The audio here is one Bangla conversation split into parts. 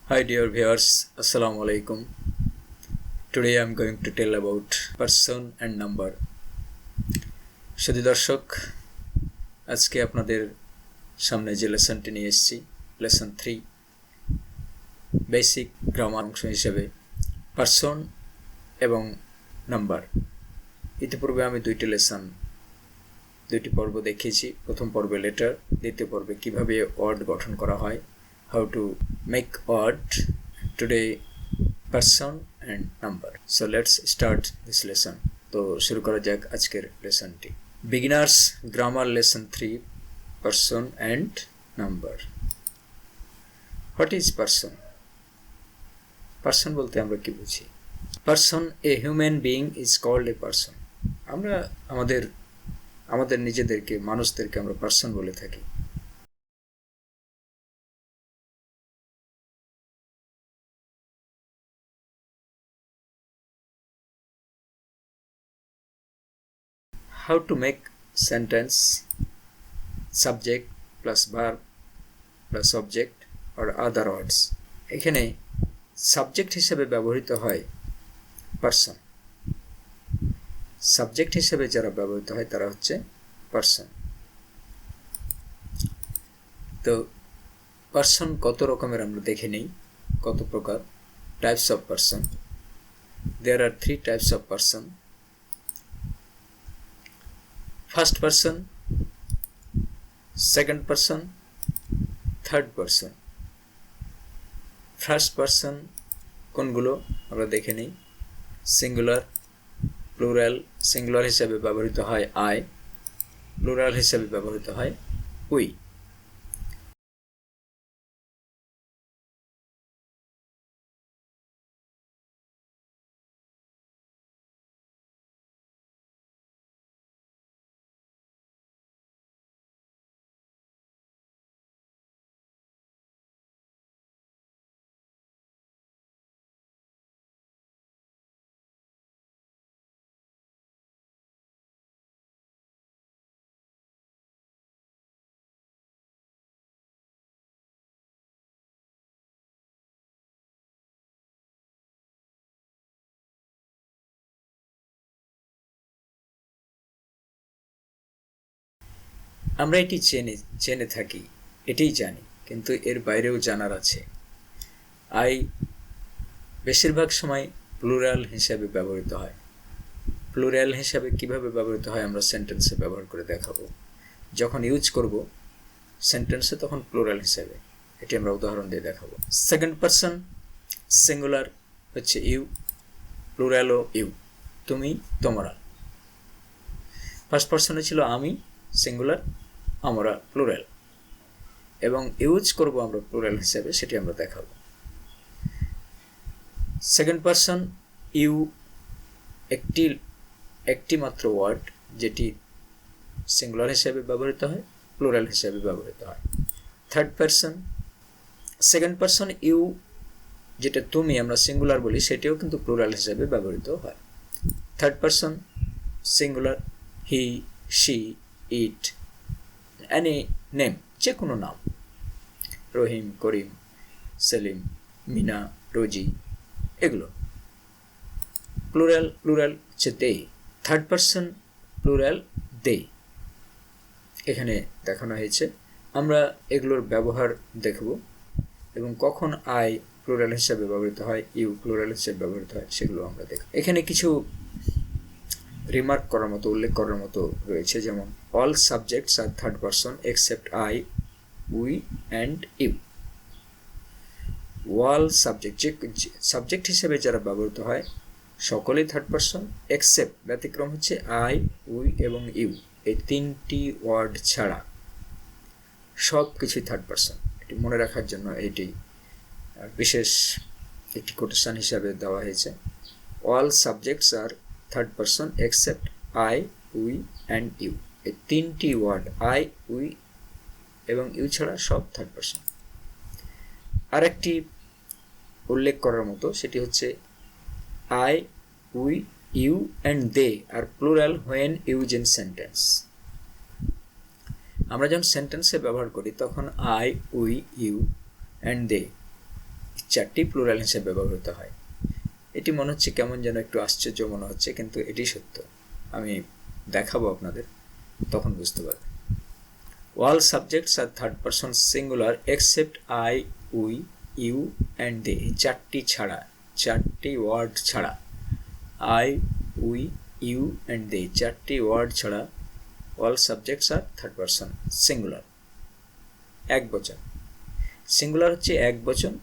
Hi dear viewers, Assalamu alaikum. Today I am going to tell about person and number. সুধী দর্শক, আজকে আপনাদের সামনে যে লেসনটি নিয়ে এসেছি, লেসন 3, বেসিক গ্রামার অংশ হিসেবে পারসন এবং নাম্বার। ইতিপূর্বে আমি দুইটি পর্ব দেখিয়েছি। প্রথম পর্বে লেটার, দ্বিতীয় পর্বে কিভাবে ওয়ার্ড গঠন করা হয়, how to make word. Today person and number. So let's start this lesson. তো শুরু করা যাক আজকের লেসনটি। Beginners grammar lesson 3, person and number. What is person? Person বলতে আমরা কি বুঝি? Person, a human being is called a person. আমরা আমাদের নিজেদেরকে, মানুষদেরকে আমরা পার্সন বলে থাকি। How to make sentence subject plus verb plus object or other words. এখানে সাবজেক্ট হিসেবে ব্যবহৃত হয় পারসন। সাবজেক্ট হিসেবে যারা ব্যবহৃত হয় তারা হচ্ছে পারসন। তো পারসন কত রকমের আমরা দেখে নেই, কত প্রকার। Types of person. There are 3 types of person. First person, second person, third person. First person কোনগুলো আমরা দেখে নিই। Singular, plural. সিঙ্গুলার হিসেবে ব্যবহৃত হয় আই, প্লুরাল হিসেবে ব্যবহৃত হয় উই। আমরা এটি জেনে থাকি, এটাই জানি, কিন্তু এর বাইরেও জানার আছে। আই বেশিরভাগ সময় প্লুরাল হিসাবে ব্যবহৃত হয়। প্লুরাল হিসাবে কিভাবে ব্যবহৃত হয় আমরা সেন্টেন্সে ব্যবহার করে দেখাবো। যখন ইউজ করব সেন্টেন্সে তখন প্লুরাল হিসাবে, এটি আমরা উদাহরণ দিয়ে দেখাবো। সেকেন্ড পারসন সিঙ্গুলার হচ্ছে ইউ, প্লুরালও ইউ, তুমি, তোমরা। ফার্স্ট পারসনে ছিল আমি, সিঙ্গুলার, আমরা, প্লুরাল, এবং ইউজ করব আমরা প্লুরাল হিসাবে, সেটি আমরা দেখাবো। সেকেন্ড পারসন ইউ একটি মাত্র ওয়ার্ড, যেটি সিঙ্গুলার হিসাবে ব্যবহৃত হয়, প্লুরাল হিসাবে ব্যবহৃত হয়। Third person, second person you যেটা তুমি আমরা সিঙ্গুলার বলি, সেটিও কিন্তু প্লুরাল হিসাবে ব্যবহৃত হয়। Third person singular he, she, it, any name, যে কোনো নাম। রহিম, করিম, সেলিম, মিনা, রোজি, এগুলো। প্লুরাল হচ্ছে দে। থার্ড পারসন প্লুরাল দে এখানে দেখানো হয়েছে। আমরা এগুলোর ব্যবহার দেখব এবং কখন আই প্লুরাল হিসাবে ব্যবহৃত হয়, ইউ প্লুরাল হিসাবে ব্যবহৃত হয়, সেগুলো আমরা দেখব। এখানে কিছু রিমার্ক করার মতো, উল্লেখ করার মতো রয়েছে, যেমন অল সাবজেক্টস আর third person except I, we and you. All subject হিসেবে যারা ব্যবহৃত হয় সকলেই থার্ড পারসন, এক্সেপ্ট ব্যতিক্রম হচ্ছে আই, উই এবং ইউ। এই 3টি ওয়ার্ড ছাড়া সব কিছুই থার্ড পারসন। এটি মনে রাখার জন্য এটি বিশেষ একটি কোটেশন হিসাবে দেওয়া হয়েছে। অল সাবজেক্টস আর third person except I, we and you. এই 3টি ওয়ার্ড আই, উই এবং ইউ ছাড়া সব থার্ড পারসন। আরেকটি উল্লেখ করার মতো, সেটি হচ্ছে I, we, you and they are plural when used in sentence. আমরা যখন সেন্টেন্সে ব্যবহার করি তখন I, we, you and they 4টি প্লুরাল হিসেবে ব্যবহৃত হয়। এটি মনে হচ্ছে কেমন যেন একটু আশ্চর্য মনে হচ্ছে, কিন্তু এটি সত্য। আমি দেখাবো আপনাদের, তখন বুঝতে পারবেন। All subjects are third person singular except I, we, you and they। 4টি ছাড়া, 4টি ওয়ার্ড ছাড়া, I, we, you and they 4টি ওয়ার্ড ছাড়া all subjects are third person singular। একবচন। সিঙ্গুলার হচ্ছে একবচন,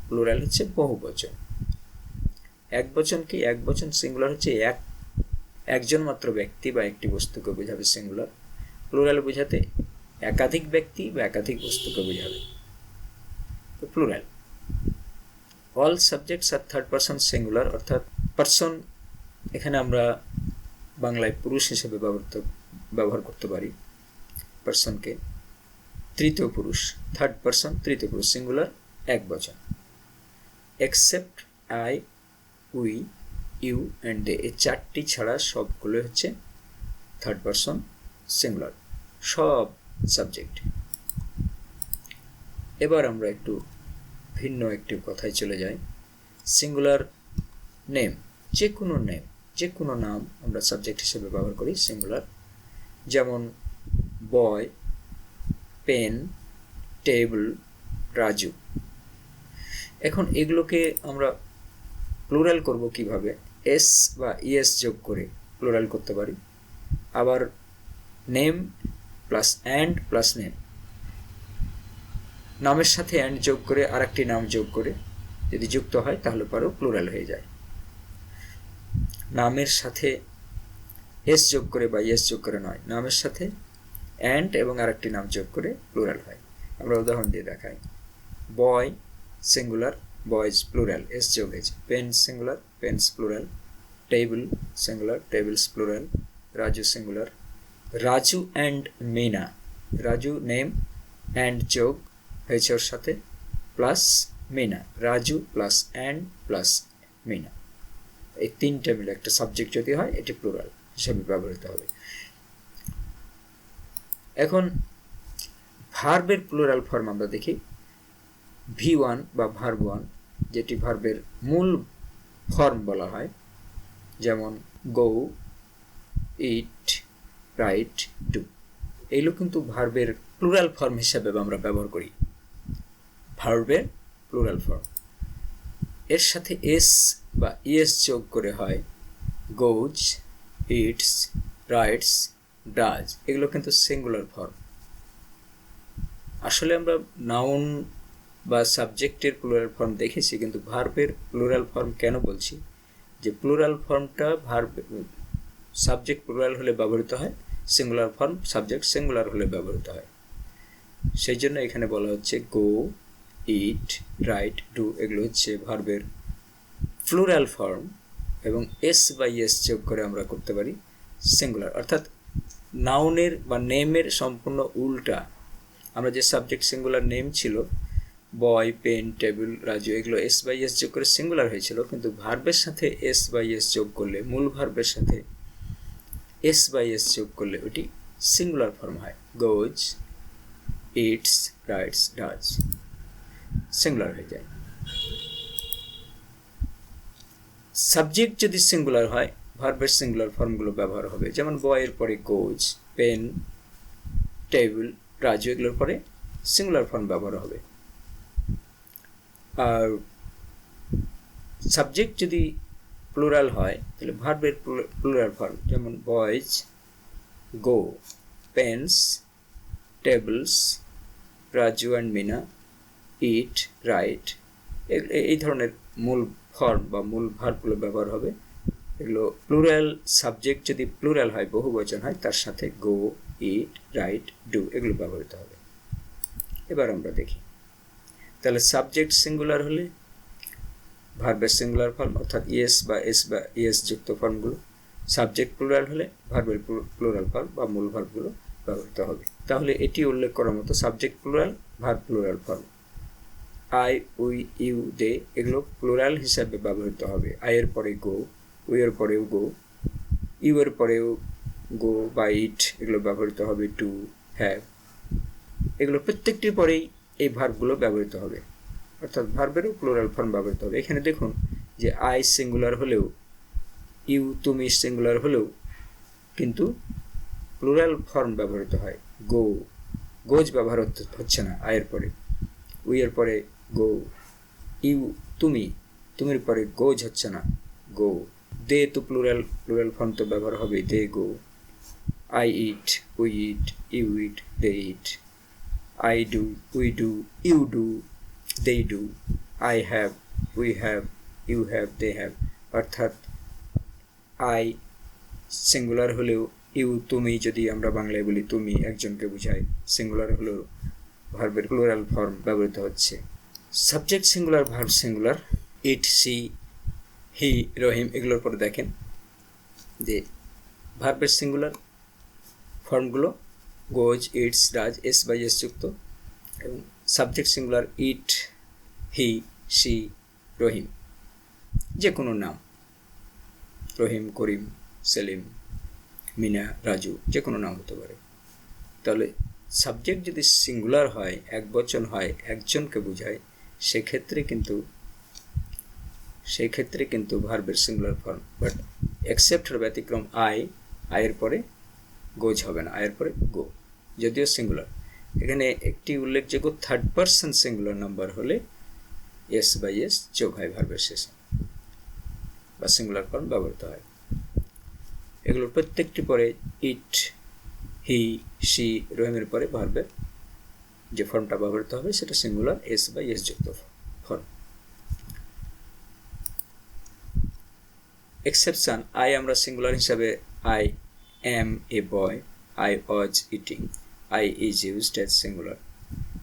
প্লুরাল হচ্ছে বহুবচন। একবচন কি? একবচন সিঙ্গুলার হচ্ছে একজন মাত্র ব্যক্তি বা একটি বস্তুকে বোঝাবে সিঙ্গুলার। প্লুরাল বোঝাতে একাধিক ব্যক্তি বা একাধিক বস্তুকে বোঝাবে, তো প্লুরাল। অল সাবজেক্টস আর থার্ড পারসন সিঙ্গুলার, অর্থাৎ পারসন এখানে আমরা বাংলায় পুরুষ হিসেবে ব্যবহার করতে পারি পারসনকে। তৃতীয় পুরুষ, থার্ড পারসন, তৃতীয় পুরুষ, সিঙ্গুলার, একবচন। Except I, we, you and they, এই 4টি ছাড়া সবগুলো হচ্ছে থার্ড পারসন সিঙ্গুলার, সব সাবজেক্ট। এবার আমরা একটু ভিন্ন একটি কথায় চলে যাই। সিঙ্গুলার নেম, যে কোনো নেম, যে কোনো নাম আমরা সাবজেক্ট হিসেবে ব্যবহার করি সিঙ্গুলার। যেমন বয়, পেন, টেবিল, রাজু। এখন এগুলোকে আমরা প্লুরাল করব কিভাবে? এস বা ইএস যোগ করে প্লুরাল করতে পারি। আবার name plus and plus name, নামের সাথে অ্যান্ড যোগ করে আরেকটি নাম যোগ করে যদি যুক্ত হয় তাহলে পরেও প্লুরাল হয়ে যায়। নামের সাথে এস যোগ করে বা ইএস যোগ করে নয়, নামের সাথে অ্যান্ড এবং আরেকটি নাম যোগ করে প্লুরাল হয়। আমরা উদাহরণ দিয়ে দেখাই। Boy singular, boys plural, S যোগ হয়েছে। Pen singular, pens plural. Table singular, tables plural. Raju singular. Raju and Meena, Raju name, and যোগ হয়েছে ওর সাথে, plus Meena, Raju plus and plus Meena, এই 3টে মিলে একটা সাবজেক্ট যদি হয় এটি প্লুরাল হিসেবে ব্যবহৃত হবে। এখন ভার্বের প্লুরাল ফর্ম আমরা দেখি। V1 বা ভার্ব 1, যেটি ভার্বের মূল ফর্ম বলা হয়, যেমন গো, ইট, রাইট, ডু, এইগুলো কিন্তু ভার্বের প্লুরাল ফর্ম হিসেবে আমরা ব্যবহার করি। ভার্বের প্লুরাল ফর্ম, এর সাথে এস বা ইএস যোগ করে হয় গোজ, ইটস, রাইটস, ডাজ, এগুলো কিন্তু সিঙ্গুলার ফর্ম। আসলে আমরা নাউন বা সাবজেক্টের প্লুরাল ফর্ম দেখেছি, কিন্তু ভার্বের প্লুরাল ফর্ম কেন বলছি? যে প্লুরাল ফর্মটা ভার্ব সাবজেক্ট প্লুরাল হলে ব্যবহৃত হয়, সিঙ্গুলার ফর্ম সাবজেক্ট সিঙ্গুলার হলে ব্যবহৃত হয়। সেই জন্য এখানে বলা হচ্ছে গো, ইট, রাইট, ডু, এগুলো হচ্ছে ভার্বের প্লুরাল ফর্ম, এবং এস বা ইএস যোগ করে আমরা করতে পারি সিঙ্গুলার। অর্থাৎ নাউনের বা নেমের সম্পূর্ণ উল্টা। আমরা যে সাবজেক্ট সিঙ্গুলার নেম ছিল, বয়, পেন, টেবিল, রাজু, এগুলো এস বাই এস যোগ করে সিঙ্গুলার হয়েছিল, কিন্তু ভার্বের সাথে এস বাই এস যোগ করলে, মূল ভার্বের সাথে এস বাই এস যোগ করলে ওটি সিঙ্গুলার ফর্ম হয়। গোজ, ইটস, রাইটস, ডাজ, সিঙ্গুলার হয়ে যায়। সাবজেক্ট যদি সিঙ্গুলার হয়, ভার্বের সিঙ্গুলার ফর্মগুলো ব্যবহার হবে। যেমন বয়ের পরে গোজ, পেন, টেবিল, রাজু, এগুলোর পরে সিঙ্গুলার ফর্ম ব্যবহার হবে। আর সাবজেক্ট যদি প্লুরাল হয় তাহলে ভার্বের প্লুরাল ফর্ম, যেমন boys, go, pens, tables, Raju and Meena, eat, write, এই ধরনের মূল ফর্ম বা মূল ভার্বগুলো ব্যবহার হবে। এগুলো প্লুরাল সাবজেক্ট যদি প্লুরাল হয়, বহু বচন হয়, তার সাথে গো, ইট, রাইট, ডু, এগুলো ব্যবহৃত হবে। এবার আমরা দেখি, তাহলে সাবজেক্ট সিঙ্গুলার হলে ভার্বের সিঙ্গুলার ফর্ম অর্থাৎ ইএস বা এস বা ইএস যুক্ত ফর্মগুলো, সাবজেক্ট প্লুরাল হলে ভার্বের প্লুরাল ফর্ম বা মূল ভার্বগুলো ব্যবহৃত হবে। তাহলে এটি উল্লেখ করার মতো subject plural, verb plural form. I, we, you, they, এগুলো প্লুরাল হিসাবে ব্যবহৃত হবে। আই এর পরে গো, উই এর পরেও গো, ইউ এর পরেও গো বা ইট, এগুলো ব্যবহৃত হবে। টু, হ্যাভ, এগুলো প্রত্যেকটির পরেই এই ভার্বগুলো ব্যবহৃত হবে। অর্থাৎ ভার্বেরও প্লুরাল ফর্ম ব্যবহৃত হবে। এখানে দেখুন যে আই সিঙ্গুলার হলেও, ইউ তুমি সিঙ্গুলার হলেও কিন্তু প্লুরাল ফর্ম ব্যবহৃত হয়। গো, গোজ ব্যবহার হচ্ছে না আয়ের পরে, উই এর পরে গো। ইউ তুমি, তুমির পরে গোজ হচ্ছে না, গো। দে তো প্লুরাল ফর্ম তো ব্যবহার হবে, দে গো। I eat, we eat, you eat, they eat. I do, we do, you do, they do. I have, we have, you have, they have. অর্থাৎ I সিঙ্গুলার হলেও, ইউ তুমি যদি আমরা বাংলায় বলি তুমি একজনকে বোঝায়, সিঙ্গুলার হলেও ভার্বের প্লুরাল ফর্ম ব্যবহৃত হচ্ছে। Subject singular, verb singular, it, she, he, Rahim, এগুলোর পরে দেখেন যে ভার্বের সিঙ্গুলার ফর্মগুলো goes, eats, does, S by S যুক্ত, এবং subject singular it, he, she, Rahim, যে কোনো নাম, রহিম, করিম, সেলিম, মিনা, রাজু, যে কোনো নাম হতে পারে। তাহলে সাবজেক্ট যদি সিঙ্গুলার হয়, এক বচন হয়, একজনকে বোঝায়, সেক্ষেত্রে কিন্তু ভার্বের সিঙ্গুলার ফর্ম। বাট এক্সেপ্ট ব্যতিক্রম আয়ের পরে গোজ হবে না, আয়ের পরে গো, যদিও সিঙ্গুলার। এখানে একটি উল্লেখযোগ্য থার্ড পারসন সিঙ্গুলার নাম্বার হলে এস বাই এস যোগ হয় ভার্বের শেষে, বা সিঙ্গুলার ফর্ম ব্যবহৃত হয়। এগুলোর প্রত্যেকটি পরে ইট, হি, সি, রহিমের পরে ভার্বের যে ফর্মটা ব্যবহৃত হবে সেটা সিঙ্গুলার এস বাই এস যুক্ত ফর্ম। এক্সেপশন, আই আমরা সিঙ্গুলার হিসাবে I am a boy, I was eating, I is used as singular.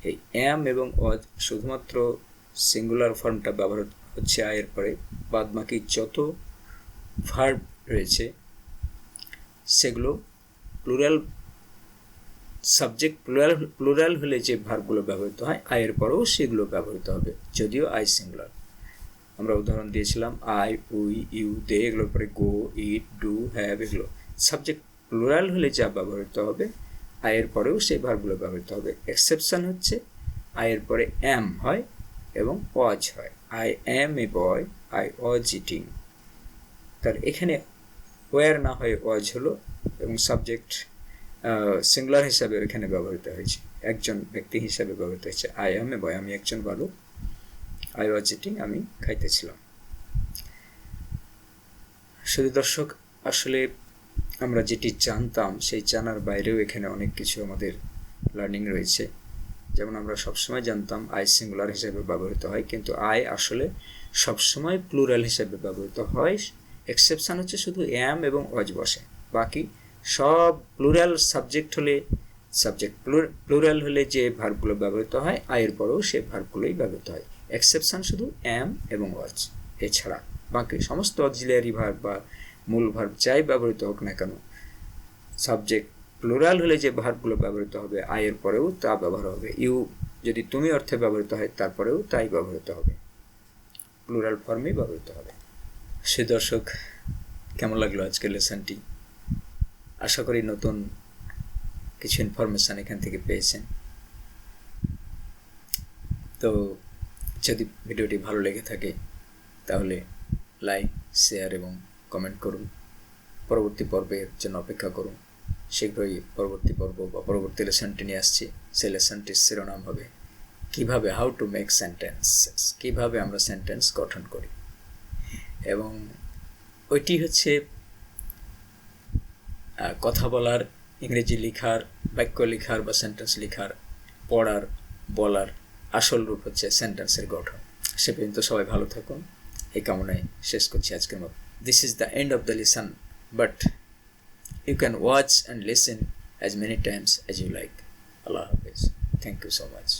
এই am এবং was শুধুমাত্র সিঙ্গুলার ফর্মটা ব্যবহার হচ্ছে আয়ের পরে, বাদ বাকি যত ভার্ব রয়েছে সেগুলো প্লুরাল সাবজেক্ট, প্লুরাল হলে যে ভার্বগুলো ব্যবহৃত হয় আয়ের পরেও সেগুলো ব্যবহৃত হবে, যদিও আই সিঙ্গুলার। আমরা উদাহরণ দিয়েছিলাম আই, উই, ইউ, দে, এগুলোর পরে গো, ইট, ডু, হ্যাভ, এগুলো সাবজেক্ট প্লুরাল হলে যা ব্যবহৃত হবে আয়ের পরেও সেই ভার্বগুলো ব্যবহৃত হবে। এক্সেপশন হচ্ছে আয়ের পরে অ্যাম হয় এবং ওয়াজ হয়। I am A boy, I was eating. তার এখানে ওয়ার না হয়ে ওয়াজ হলো, এবং সাবজেক্ট সিঙ্গুলার হিসাবে এখানে ব্যবহৃত হয়েছে, একজন ব্যক্তি হিসাবে ব্যবহৃত হয়েছে। আই অ্যাম এ বয়, আমি একজন বালক, আই ওয়াজ ইটিং, আমি খাইতেছিলাম। শুধু দর্শক, আসলে আমরা যেটি জানতাম সেই জানার বাইরেও এখানে অনেক কিছু আমাদের লার্নিং রয়েছে। যেমন আমরা সবসময় জানতাম আই সিঙ্গুলার হিসেবে ব্যবহৃত হয়, কিন্তু আই আসলে সবসময় প্লুরাল হিসেবে ব্যবহৃত হয়। এক্সেপশন হচ্ছে শুধু অ্যাম এবং ওয়াজ বসে, বাকি সব প্লুরাল সাবজেক্ট হলে, সাবজেক্ট প্লুরাল হলে যে ভার্বগুলো ব্যবহৃত হয় আয়ের পরেও সে ভার্বগুলোই ব্যবহৃত হয়। এক্সেপশন শুধু অ্যাম এবং ওয়াজ, এছাড়া বাকি সমস্ত অক্সিলিয়ারি ভার্ব বা মূল ভার্ব যাই ব্যবহৃত হোক না কেন, সাবজেক্ট প্লুরাল হলে যে ভার্বগুলো ব্যবহৃত হবে আয়ের পরেও তা ব্যবহার হবে। ইউ যদি তুমি অর্থে ব্যবহৃত হয় তারপরেও তাই ব্যবহৃত হবে, প্লুরাল ফর্মেই ব্যবহৃত হবে। সে দর্শক, কেমন লাগলো আজকের লেসনটি? আশা করি নতুন কিছু ইনফরমেশান এখান থেকে পেয়েছেন। তো যদি ভিডিওটি ভালো লেগে থাকে তাহলে লাইক, শেয়ার এবং কমেন্ট করুন। পরবর্তী পর্বের জন্য অপেক্ষা করুন। শীঘ্রই পরবর্তী পর্ব বা পরবর্তী লেসনটি নিয়ে আসছি। সেই লেসনটির শিরোনাম হবে কিভাবে, হাউ টু মেক সেন্টেন্সেস, কীভাবে আমরা সেন্টেন্স গঠন করি। এবং ওইটি হচ্ছে কথা বলার, ইংরেজি লেখার, বাক্য লেখার বা সেন্টেন্স লেখার, পড়ার, বলার আসল রূপ হচ্ছে সেন্টেন্সের গঠন। সে পর্যন্ত সবাই ভালো থাকুন, এই কামনায় শেষ করছি আজকের মতো। This is the end of the lesson, but you can watch and listen as many times as you like. Allah Hafiz. Thank you so much.